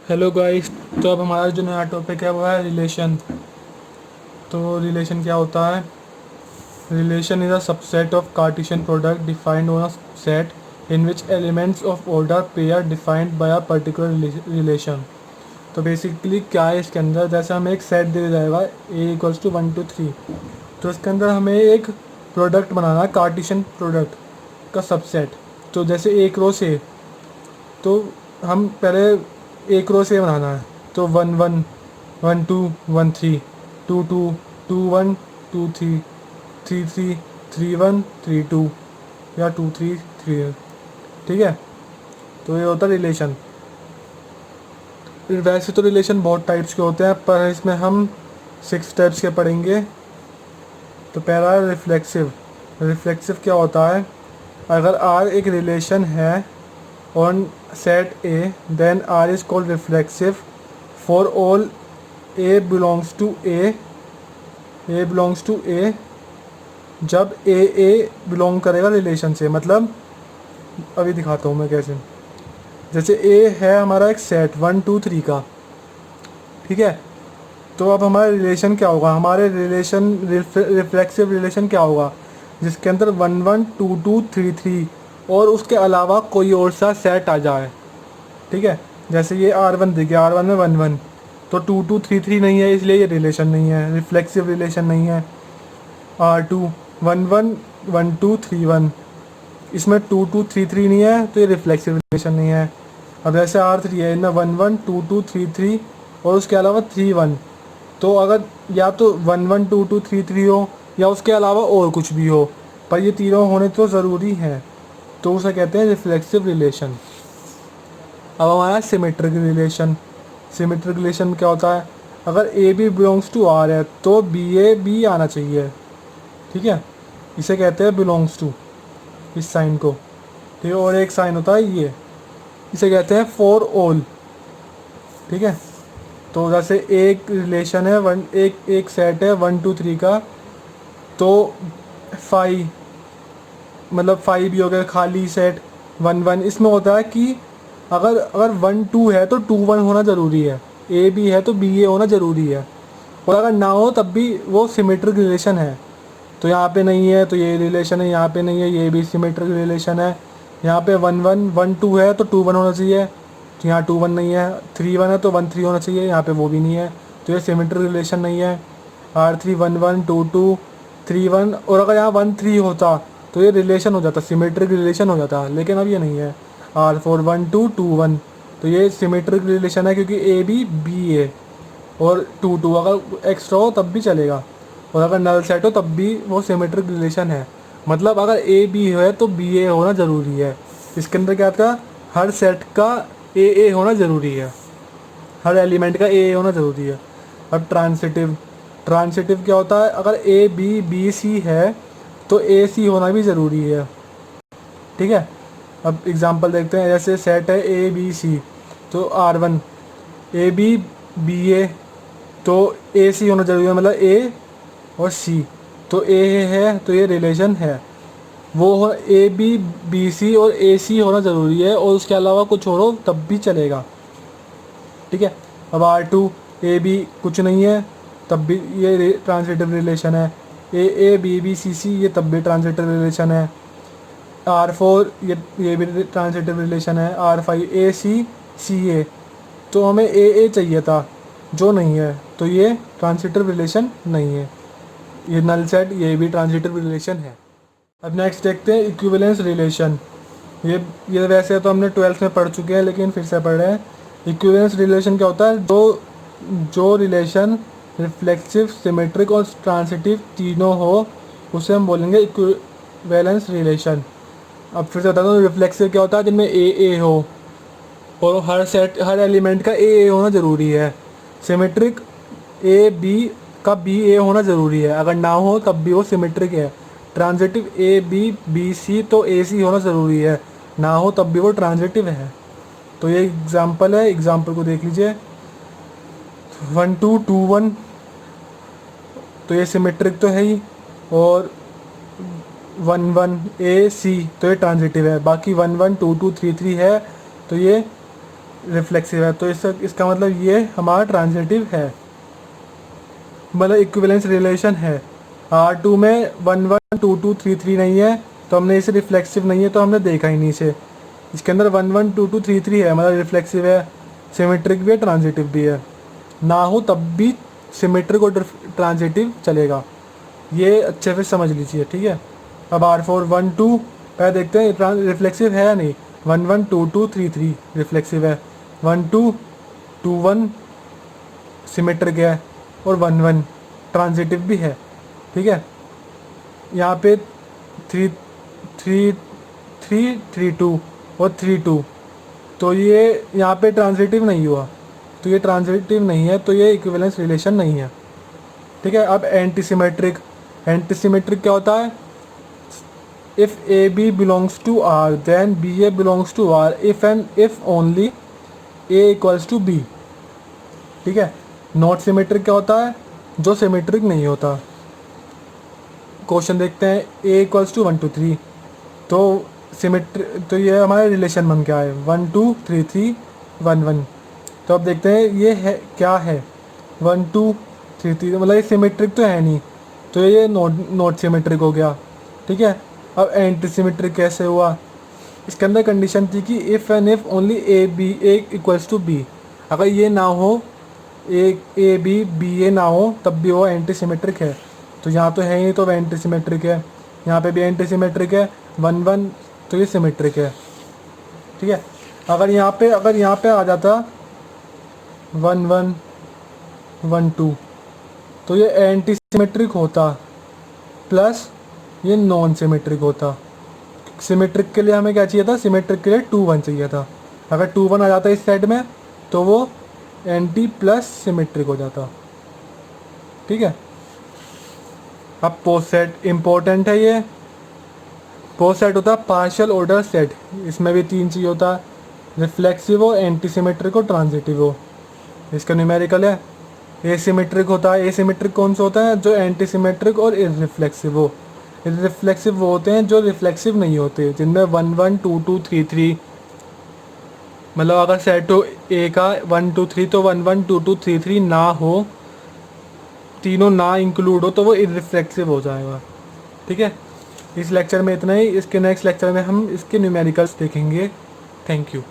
Hello guys. तो अब हमारा जो नया टॉपिक है वो है रिलेशन। तो रिलेशन क्या होता है? Relation is a subset of Cartesian product defined on a set in which elements of order pair defined by a particular relation. तो बेसिकली क्या है इसके अंदर, जैसे हमें एक सेट दे जाएगा A = 1 2 3। तो इसके अंदर हमें एक प्रोडक्ट बनाना है, कार्टेशियन प्रोडक्ट का सबसेट। तो जैसे एक रो से, तो हम पहले एक रो से बनाना है। तो 1 1 1 2 1 3, 2 2 2 1 2 3, 3 3 3 1 3 2, या 2 3 3। ठीक है। तो ये होता है रिलेशन। वैसे तो रिलेशन बहुत टाइप्स के होते हैं, पर इसमें हम 6 टाइप्स के पढ़ेंगे। तो पहला है रिफ्लेक्सिव। रिफ्लेक्सिव क्या होता है? अगर आर एक रिलेशन है on set A, then R is called reflexive for all A belongs to A, जब A बिलोंग करेगा रिलेशन से। मतलब अभी दिखाता हूँ मैं कैसे। जैसे A है हमारा एक सेट 1 2 3 का। ठीक है। तो अब हमारा रिलेशन क्या होगा? हमारे रिलेशन रिफ्लेक्सिव रिलेशन क्या होगा? जिसके अंदर 1 1 2 2 3 3 और उसके अलावा कोई और सा सेट आ जाए। ठीक है। जैसे ये R1 देखिए, R1 में 1 1, तो 2 2 3 3 नहीं है, इसलिए ये रिलेशन नहीं है, रिफ्लेक्सिव रिलेशन नहीं है। R2 1 1 1 2 3 1, इसमें 2 2 3 3 नहीं है, तो ये रिफ्लेक्सिव रिलेशन नहीं है। अब जैसे R3 है, इनमें 1 1 2 2 3 3 और उसके अलावा 3 1। तो अगर या तो 1 1 2 2 3 3 हो या उसके अलावा और कुछ भी हो, पर ये तीनों होने तो ज़रूरी हैं, तो उसे कहते हैं रिफ्लेक्सिव रिलेशन। अब हमारा सिमेट्रिक रिलेशन। सिमेट्रिक रिलेशन क्या होता है? अगर a b belongs to R है तो बी ए बी आना चाहिए। ठीक है। इसे कहते हैं बिलोंग्स टू, इस साइन को। ठीक है। और एक साइन होता है ये, इसे कहते हैं फॉर ऑल। ठीक है। तो जैसे एक रिलेशन है एक सेट है 1 2 3 का, तो 5, मतलब 5 भी हो गया खाली सेट। 1 1 इसमें होता है कि अगर अगर 1 2 है तो 2 1 होना ज़रूरी है, ए बी है तो बी ए होना ज़रूरी है, और अगर ना हो तब भी वो सिमेट्रिक रिलेशन है। तो यहाँ पे नहीं है तो ये रिलेशन है, यहाँ पे नहीं है ये भी सिमेट्रिक रिलेशन है। यहाँ पे 1 1 1 2 है तो 2 1 होना चाहिए, तो यहाँ 2 1 नहीं है। 3 1 है तो 1 3 होना चाहिए, यहाँ पे वो भी नहीं है, तो ये सिमेट्रिक रिलेशन नहीं है। R3 1 1 2 2 3 1, और अगर यहाँ 1 3 होता तो ये रिलेशन हो जाता, सिमेट्रिक रिलेशन हो जाता, लेकिन अब ये नहीं है। R4 1 2 2 1, तो ये सिमेट्रिक रिलेशन है क्योंकि ए बी बी ए, और 2 2 अगर एक्स्ट्रा हो तब भी चलेगा, और अगर नल सेट हो तब भी वो सिमेट्रिक रिलेशन है। मतलब अगर ए बी है तो बी ए होना ज़रूरी है। इसके अंदर क्या था? हर सेट का ए होना ज़रूरी है, हर एलिमेंट का ए होना ज़रूरी है। अब ट्रांसिटिव। ट्रांसिटिव क्या होता है? अगर ए बी बी सी है तो ए सी होना भी ज़रूरी है। ठीक है। अब एग्जांपल देखते हैं। जैसे सेट है ए बी सी, तो R1 ए बी बी ए, तो ए सी होना ज़रूरी है, मतलब ए और सी। तो ए है तो ये रिलेशन है। वो हो ए बी बी सी और ए सी होना ज़रूरी है, और उसके अलावा कुछ और हो तब भी चलेगा। ठीक है। अब R2 ए बी कुछ नहीं है तब भी ये ट्रांसिटिव रिलेशन है। ए बी बी सी सी, ये तब भी ट्रांसिटिव रिलेशन है। R4 ये भी ट्रांसिटिव रिलेशन है। R5 ए सी सी ए, तो हमें ए चाहिए था जो नहीं है, तो ये ट्रांसिटिव रिलेशन नहीं है। ये नल सेट, ये भी ट्रांसिटिव रिलेशन है। अब नेक्स्ट देखते हैं इक्विवेलेंस रिलेशन। ये वैसे तो हमने 12th में पढ़ चुके हैं, लेकिन फिर से पढ़ रहे हैं। इक्विवेलेंस रिलेशन क्या होता है? जो रिलेशन रिफ्लेक्सिव, सिमेट्रिक और ट्रांसिटिव तीनों हो, उसे हम बोलेंगे इक्विवेलेंस रिलेशन। अब फिर से बताता हूँ, रिफ्लेक्सिव क्या होता है? जिनमें ए हो, और हर एलिमेंट का ए होना ज़रूरी है। सिमेट्रिक ए बी का बी ए होना ज़रूरी है, अगर ना हो तब भी वो सिमेट्रिक है। Transitive a b b c, तो ए सी होना ज़रूरी है, ना हो तब भी वो ट्रांजिटिव है। तो ये एग्जांपल है, एग्जांपल को देख लीजिए। 1 2 2 1, तो ये सिमेट्रिक तो है ही, और 1 1 ए सी तो ये ट्रांजिटिव है। बाकी 1 1 2 2 3 3 है, तो ये रिफ्लेक्सिव है, तो इसका मतलब ये हमारा ट्रांजिटिव है, मतलब इक्विवेलेंस रिलेशन है। R2 में 1 1 2 2 3 3 नहीं है, तो हमने इसे रिफ्लेक्सिव नहीं है तो हमने देखा ही नहीं इसे। इसके अंदर 1 1 2 2 3 3 है, मतलब रिफ्लेक्सिव है, सिमेट्रिक भी है, ट्रांजिटिव भी है। ना हो तब भी सिमेट्रिक और ट्रांजिटिव चलेगा, ये अच्छे से समझ लीजिए, ठीक है। अब R4 1 2 पहले देखते हैं रिफ्लेक्सिव है या नहीं। 1 1 2 2 3 3 रिफ्लेक्सिव है, 1 2 2 1 सिमेट्रिक है, और 1 1 ट्रांजिटिव भी है, ठीक है। यहाँ पे 3 3 3 3 2 और 3 2, तो ये यहाँ पे ट्रांजिटिव नहीं हुआ, तो ये ट्रांजिटिव नहीं है, तो ये इक्विवेलेंस रिलेशन नहीं है, ठीक है। अब एंटीसिमेट्रिक, एंटीसिमेट्रिक क्या होता है? If a b belongs to R then b a belongs to R if and if only a equals to b, ठीक है। नॉट सिमेट्रिक क्या होता है? जो सिमेट्रिक नहीं होता। क्वेश्चन देखते हैं, ए इक्वल्स टू 1 2 3, तो सिमेट्रिक, तो ये हमारा रिलेशन बन क्या है? 1 2 3 3 1 1। तो अब देखते हैं ये है क्या है, 1 2 3 3, मतलब ये सिमेट्रिक तो है नहीं, तो ये नॉट सिमेट्रिक हो गया, ठीक है। अब एंटी सिमेट्रिक कैसे हुआ? इसके अंदर कंडीशन थी कि if and if only a equals to b, अगर ये ना हो, ए बी ए ना हो, तब भी वो एंटी सिमेट्रिक है। तो यहाँ तो है ही, तो वह एंटी सिमेट्रिक है। यहाँ पे भी एंटी सिमेट्रिक है, 1 1, तो ये सिमेट्रिक है, ठीक है। अगर यहाँ पे आ जाता 1 1 1 2, तो ये एंटी सिमेट्रिक होता, प्लस ये नॉन सिमेट्रिक होता। सिमेट्रिक के लिए हमें क्या चाहिए था? सिमेट्रिक के लिए 2 1 चाहिए था। अगर 2 1 आ जाता इस सेट में, तो वो एंटी प्लस सिमेट्रिक हो जाता, ठीक है। अब पोस्ट सेट इम्पोर्टेंट है। ये पोस्ट सेट होता है पार्शियल ऑर्डर सेट, इसमें भी 3 चीज़ होता है, रिफ्लेक्सिव हो, एंटी सिमेट्रिक हो, ट्रांजिटिव हो। इसका न्यूमेरिकल है, एसिमेट्रिक होता है। एसिमेट्रिक कौन सा होता है? जो एंटी सिमेट्रिक और इररिफ्लेक्सिव हो। इररिफ्लेक्सिव वो होते हैं जो रिफ्लेक्सिव नहीं होते, जिनमें 1 1 2 2 3 3, मतलब अगर सेट हो ए का 1 2 3, तो 1 1 2 2 3 3 ना हो, तीनों ना इंक्लूड हो, तो वो इररिफ्लेक्सिव हो जाएगा, ठीक है। इस लेक्चर में इतना ही। इसके नेक्स्ट लेक्चर में हम इसके न्यूमेरिकल्स देखेंगे। Thank you.